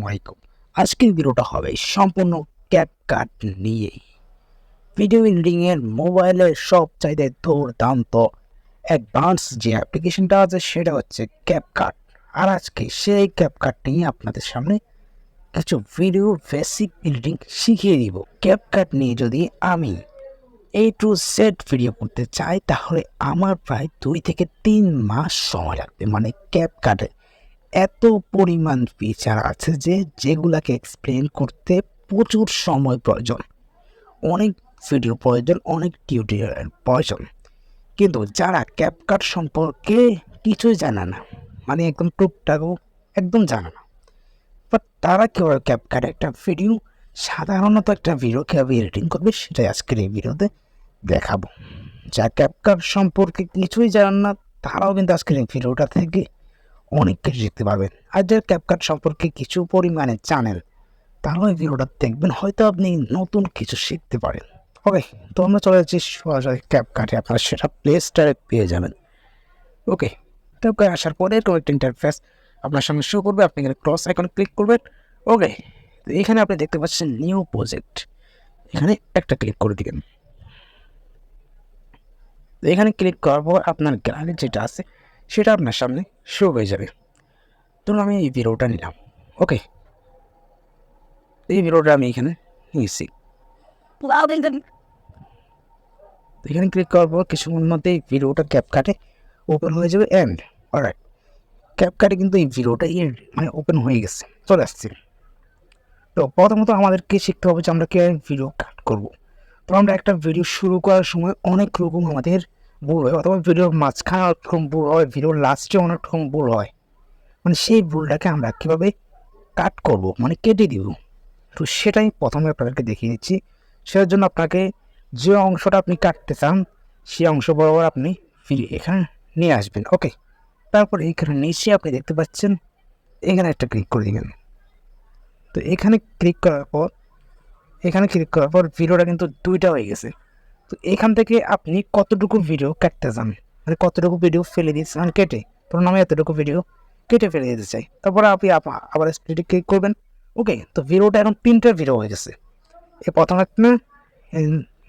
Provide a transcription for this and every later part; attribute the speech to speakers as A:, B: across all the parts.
A: আলাইকুম। আজকের ভিডিওটা হবে সম্পূর্ণ ক্যাপকাট নিয়ে। ভিডিও এডিটিং এর মোবাইলের সবচাইতে দুর্দান্ত অ্যাডভান্স যে অ্যাপ্লিকেশনটা আছে সেটা হচ্ছে ক্যাপকাট। আর আজকে সেই ক্যাপকাট নিয়ে আপনাদের সামনে কিছু ভিডিও বেসিক এডিটিং শিখিয়ে দিব। ক্যাপকাট নিয়ে যদি আমি A to Z ভিডিও করতে চাই তাহলে আমার প্রায় 2 থেকে 3 মাস সময় লাগবে। মানে ক্যাপকাটে এত পরিমাণ ফিচার আছে যেগুলাকে এক্সপ্লেন করতে প্রচুর সময় প্রয়োজন, অনেক ভিডিও প্রয়োজন, অনেক টিউটোরিয়াল প্রয়োজন। কিন্তু যারা ক্যাপকাট সম্পর্কে কিছুই জানে না, মানে একদম টুকটাকও একদম জানে না, বাট তারা কীভাবে ক্যাপকাটে একটা ভিডিও, সাধারণত একটা ভিডিও কীভাবে এডিটিং করবে সেটাই আজকের এই ভিডিওতে দেখাবো। যা ক্যাপকাট সম্পর্কে কিছুই জানেন না তারাও কিন্তু আজকের এই ভিডিওটা থেকে অনেক কিছু শিখতে পারবেন। আর যারা ক্যাপকাট সম্পর্কে কিছু পরিমাণে জানেন তাহলে এই ভিডিওটা দেখবেন, হয়তো আপনি নতুন কিছু শিখতে পারেন। ওকে, তো আমরা চলে যাচ্ছি সরাসরি ক্যাপকাটে। আপনারা সেটা প্লে স্টোরে পেয়ে যাবেন। ওকে, ক্যাপকাট আসার পরে এরকম একটা ইন্টারফেস আপনার সামনে শো করবে। আপনি এখানে ক্রস আইকনে ক্লিক করবেন। ওকে, তো এখানে আপনি দেখতে পাচ্ছেন নিউ প্রজেক্ট, এখানে একটা ক্লিক করে দিবেন। তো এখানে ক্লিক করার পর আপনার গ্যালারি যেটা আছে সেটা আপনার সামনে শো হয়ে যাবে। ধরুন আমি এই ভিডিওটা নিলাম। ওকে, এই ভিডিওটা আমি এখানে নিয়েছি। এখানে ক্লিক করার পর কিছুক্ষণ মধ্যে এই ভিডিওটা ক্যাপকাটে ওপেন হয়ে যাবে। অ্যান্ড অলরাইট, ক্যাপকাটে কিন্তু এই ভিডিওটা মানে ওপেন হয়ে গেছে, চলে আসছে। তো প্রথমত আমাদেরকে শিখতে হবে যে আমরা কীভাবে ভিডিও কাট করবো। তো আমরা একটা ভিডিও শুরু করার সময় অনেক রকম আমাদের ভুল হয়, অথবা ভিডিওর মাঝখানে অনেক রকম ভুল হয়, ভিডিওর লাস্টে অনেক রকম ভুল হয়। মানে সেই ভুলটাকে আমরা কীভাবে কাট করব, মানে কেটে দিব, তো সেটাই প্রথমে আপনাদেরকে দেখিয়ে দিচ্ছি। সেটার জন্য আপনাকে যে অংশটা আপনি কাটতে চান সেই অংশ বরাবর আপনি এখানে নিয়ে আসবেন। ওকে, তারপর এইখানে নিচে আপনি দেখতে পাচ্ছেন এখানে একটা ক্লিক করে দেবেন। তো এখানে ক্লিক করার পর ভিডিওটা কিন্তু দুইটা হয়ে গেছে। তো এখান থেকে আপনি কতটুকু ভিডিও কাটতে চান, মানে কতটুকু ভিডিও ফেলে দিচ্ছেন কেটে, ধরুন আমি এতটুকু ভিডিও কেটে ফেলে দিতে চাই। তারপরে আপনি আবার স্প্লিটে ক্লিক করবেন। ওকে, তো ভিডিওটা এখন 3টা ভিডিও হয়ে গেছে। এই প্রথম একটা,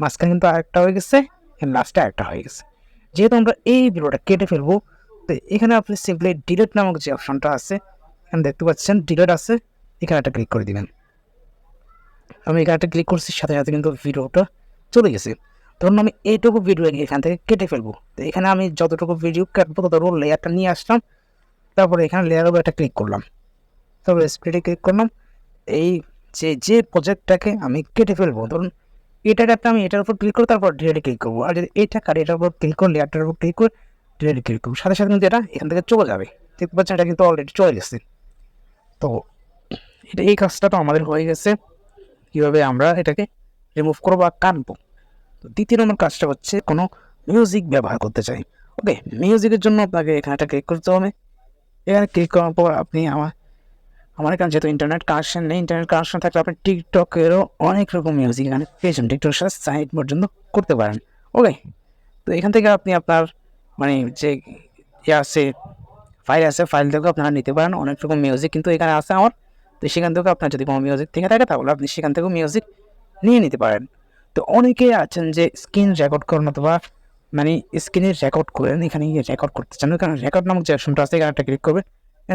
A: মাঝখানে কিন্তু আরেকটা হয়ে গেছে, লাস্টে আরেকটা হয়ে গেছে। যেহেতু আমরা এই ভিডিওটা কেটে ফেলবো, তো এখানে আপনি সিম্পলি ডিলিট নামক যে অপশনটা আছে এখানে দেখতে পাচ্ছেন ডিলিট আছে, এখানে একটা ক্লিক করে দিবেন। আমি এখানে একটা ক্লিক করছি, সাথে সাথে কিন্তু ভিডিওটা চলে গেছে। ধরুন আমি এইটুকু ভিডিও এখান থেকে কেটে ফেলবো। তো এখানে আমি যতটুকু ভিডিও কাটবো ততটুকু লেয়ারটা নিয়ে আসলাম। তারপরে এখানে লেয়ারের উপর একটা ক্লিক করলাম, তারপরে স্প্লিটে ক্লিক করলাম। এই যে প্রজেক্টটাকে আমি কেটে ফেলবো, ধরুন এটা কাটতে আমি এটার উপর ক্লিক করবো, তারপর ডিলেটে ক্লিক করবো। আর যদি এটা কাটে এটার উপর ক্লিক করে লেয়ারটার উপর ক্লিক করে ডিলেটে ক্লিক করবো, সাথে সাথে কিন্তু এটা এখান থেকে চলে যাবে। দেখতে পাচ্ছেন এটা কিন্তু অলরেডি চলে গেছে। তো এটা এই কাজটা তো আমাদের হয়ে গেছে, কীভাবে আমরা এটাকে রিমুভ করবো বা কাটবো। তো দ্বিতীয় নম্বর কাজটা হচ্ছে কোনো মিউজিক ব্যবহার করতে চাই। ওকে, মিউজিকের জন্য আপনাকে এখানে একটা ক্লিক করতে হবে। এখানে ক্লিক করার পর আপনি আমার এখানে যেহেতু ইন্টারনেট কানেকশন নেই, ইন্টারনেট কানেকশন থাকলে আপনি টিকটকেরও অনেক রকম মিউজিক এখানে পেয়েছেন, টিকটকের সাথে সাইড পর্যন্ত করতে পারেন। ওকে, তো এখান থেকে আপনি আপনার মানে যে আছে ফাইল থেকেও আপনারা নিতে পারেন। অনেক রকম মিউজিক কিন্তু এখানে আছে আমার। তো সেখান থেকেও আপনার যদি কোনো মিউজিক থেকে থাকে তাহলে আপনি সেখান থেকেও মিউজিক নিয়ে নিতে পারেন। তো অনেকেই আছেন যে স্ক্রিন রেকর্ড করেন, অথবা মানে স্ক্রিনে রেকর্ড করেন, এখানে রেকর্ড করতে চান, এখানে রেকর্ড নামক যে অপশনটা আছে এখানে একটা ক্লিক করবেন।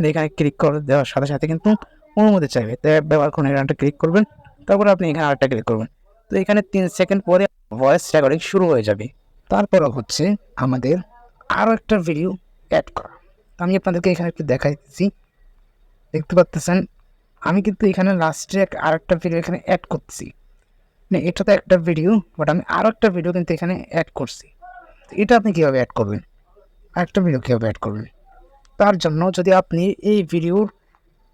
A: এখানে ক্লিক করে দেওয়ার সাথে সাথে কিন্তু অনুমতি চাইবে, তো ব্যবহার করুন, এখানে একটা ক্লিক করবেন। তারপরে আপনি এখানে আরেকটা ক্লিক করবেন। তো এখানে 3 সেকেন্ড পরে ভয়েস রেকর্ডিং শুরু হয়ে যাবে। তারপরে হচ্ছে আমাদের আরও একটা ভিডিও অ্যাড করা। আমি আপনাদেরকে এখানে একটু দেখাইছি, দেখতে পাচ্ছেন আমি কিন্তু এখানে লাস্টে আরেকটা ভিডিও এখানে অ্যাড করছি। না, এটা তো একটা ভিডিও, বাট আমি আরও একটা ভিডিও কিন্তু এখানে অ্যাড করছি। এটা আপনি কীভাবে অ্যাড করবেন, আরেকটা ভিডিও কীভাবে অ্যাড করবেন? তার জন্য যদি আপনি এই ভিডিওর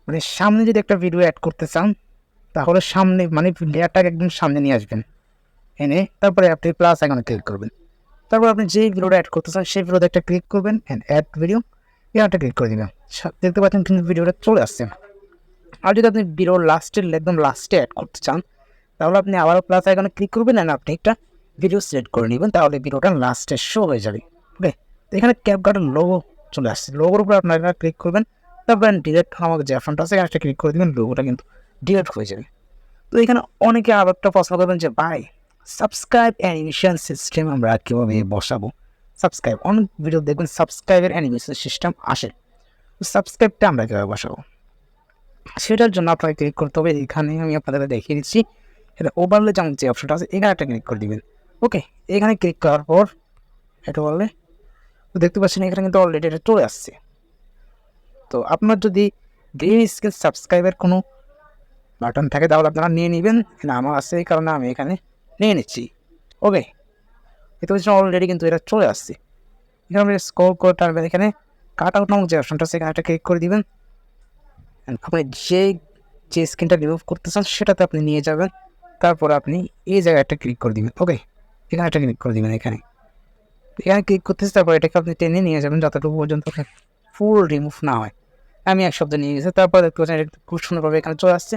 A: মানে সামনে যদি একটা ভিডিও অ্যাড করতে চান তাহলে সামনে মানে লেয়ারটাকে একদম সামনে নিয়ে আসবেন, এনে তারপরে আপনি প্লাস আইকনে ক্লিক করবেন। তারপর আপনি যেই ভিডিওটা অ্যাড করতে চান সেই ভিডিওতে একটা ক্লিক করবেন, অ্যান্ড অ্যাড ভিডিও, একটা ক্লিক করে দেবেন। দেখতে পাচ্ছেন কিন্তু ভিডিওটা চলে আসছে। আর যদি আপনি ভিডিওর একদম লাস্টে অ্যাড করতে চান তাহলে আপনি আবারও প্লাস আইকনে ক্লিক করবেন, অ্যান্ড আপনি একটা ভিডিও সিলেক্ট করে নেবেন, তাহলে ভিডিওটা লাস্টে শো হয়ে যাবে। ওকে, তো এখানে ক্যাপকাটের লোগো চলে আসছে, লোগোর উপর আপনারা ক্লিক করবেন। তারপর ডিলেট আমাকে যে অপশনটা আছে এখানে ক্লিক করে দেবেন, লোগোটা কিন্তু ডিলেট হয়ে যাবে। তো এখানে অনেকে আরও একটা প্রশ্ন করবেন যে ভাই সাবস্ক্রাইব অ্যানিমেশন সিস্টেম আমরা কীভাবে বসাবো। সাবস্ক্রাইব অনেক ভিডিও দেখবেন সাবস্ক্রাইবের অ্যানিমেশন সিস্টেম আসে, তো সাবস্ক্রাইবটা আমরা কীভাবে বসাবো সেটার জন্য আপনাকে ক্লিক করতে হবে। এখানে আমি আপনাদের দেখিয়ে দিচ্ছি, এটা ওভারলে যেমন যে অপশনটা আছে এখানে একটা ক্লিক করে দিবেন। ওকে, এখানে ক্লিক করার পর এটা বললে তো দেখতে পাচ্ছেন এখানে কিন্তু অলরেডি এটা চলে আসছে। তো আপনার যদি গ্রিন স্ক্রিন সাবস্ক্রাইবের কোনো বাটন থাকে তাহলে আপনারা নিয়ে নেবেন, আমার আছে এই কারণে আমি এখানে নিয়ে নিচ্ছি। ওকে, দেখতে পাচ্ছেন অলরেডি কিন্তু এটা চলে আসছে। এখানে স্ক্রল করে টানবেন, এখানে কাট আউট নামক যে অপশনটা আছে এখানে একটা ক্লিক করে দিবেন। আপনি যে স্ক্রিনটা রিমুভ করতে চান সেটাতে আপনি নিয়ে যাবেন, তারপর আপনি এই জায়গায় একটা ক্লিক করে দিবেন। ওকে, এখানে একটা ক্লিক করে দিবেন, এখানে ক্লিক করতেছে, তারপর এটাকে আপনি টেনে নিয়ে যাবেন যতটুকু পর্যন্ত ফুল রিমুভ না হয়। আমি এক শব্দ নিয়ে গেছি, তারপর দেখতে পাচ্ছেন এটা খুব সুন্দরভাবে এখানে চলে আসছে।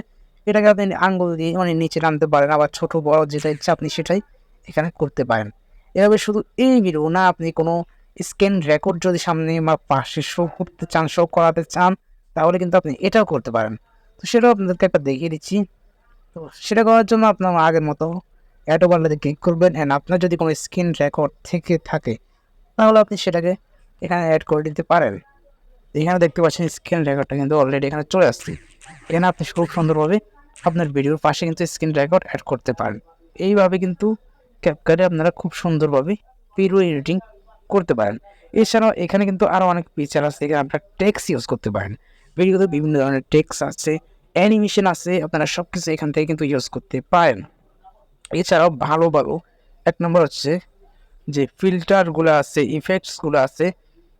A: এটাকে আপনি আঙ্গুল দিয়ে অনেক নিচে টানতে পারেন, আবার ছোটো বড় যেটা ইচ্ছা আপনি সেটাই এখানে করতে পারেন। এভাবে শুধু এই ভিডিও না, আপনি কোনো স্ক্রিন রেকর্ড যদি সামনে বা পাশে শো করতে চান, শো করাতে চান, তাহলে কিন্তু আপনি এটাও করতে পারেন। তো সেটাও আপনাদেরকে একটা দেখিয়ে দিচ্ছি। তো সেটা করার জন্য আপনার আগের মতো অ্যাড ওভারলেতে ক্লিক করবেন, অ্যান্ড আপনার যদি কোনো স্ক্রিন রেকর্ড থেকে থাকে তাহলে আপনি সেটাকে এখানে অ্যাড করে দিতে পারেন। এখানে দেখতে পাচ্ছেন স্ক্রিন রেকর্ডটা কিন্তু অলরেডি এখানে চলে আসছে। এখানে আপনি খুব সুন্দরভাবে আপনার ভিডিওর পাশে কিন্তু স্ক্রিন রেকর্ড অ্যাড করতে পারেন। এইভাবে কিন্তু ক্যাপকাটে আপনারা খুব সুন্দরভাবে ভিডিও এডিটিং করতে পারেন। এছাড়াও এখানে কিন্তু আরও অনেক ফিচার আছে, এখানে আপনারা টেক্সট ইউজ করতে পারেন। ভিডিওতে বিভিন্ন ধরনের টেক্সট আছে, অ্যানিমেশন আছে, আপনারা সব কিছু এখান থেকে কিন্তু ইউজ করতে পারেন। এছাড়াও ভালো ভালো এক নম্বর হচ্ছে যে ফিল্টারগুলো আছে, ইফেক্টসগুলো আছে,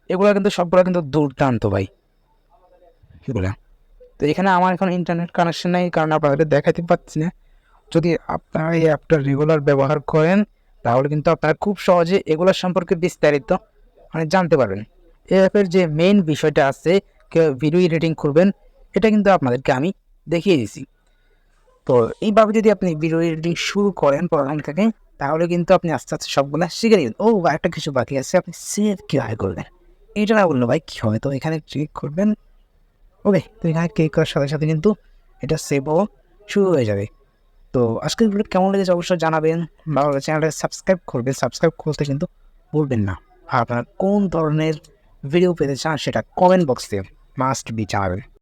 A: এগুলো কিন্তু সবগুলো কিন্তু দুর্দান্ত ভাই এগুলো। তো এখানে আমার এখন ইন্টারনেট কানেকশন নেই কারণ আপনাদের দেখাতে পাচ্ছি না। যদি আপনারা এই অ্যাপটা রেগুলার ব্যবহার করেন তাহলে কিন্তু আপনারা খুব সহজে এগুলোর সম্পর্কে বিস্তারিত জানতে পারবেন। এই অ্যাপের যে মেইন বিষয়টা আছে, কেউ ভিডিও এডিটিং করবেন, এটা কিন্তু আপনাদেরকে আমি দেখিয়ে দিছি। তো এইভাবে যদি আপনি ভিডিও এডিটিং শুরু করেন প্রথম থেকে, তাহলে কিন্তু আপনি আস্তে আস্তে সবগুলো শিখে নেবেন। ও একটা কিছু বাকি আছে, আপনি সেভ কীভাবে করবেন এটা না বললো ভাই কী হবে। তো এখানে ক্লিক করবেন। ওকে, তো এখানে ক্লিক করার সাথে সাথে কিন্তু এটা সেভও শুরু হয়ে যাবে। তো আজকের ভিডিও কেমন লেগেছে অবশ্যই জানাবেন, ভালো লাগলে চ্যানেলটা সাবস্ক্রাইব করবেন, সাবস্ক্রাইব করতে কিন্তু ভুলবেন না। আর আপনারা কোন ধরনের ভিডিও পেতে চান সেটা কমেন্ট বক্সে মাস্ট বি জানাবেন।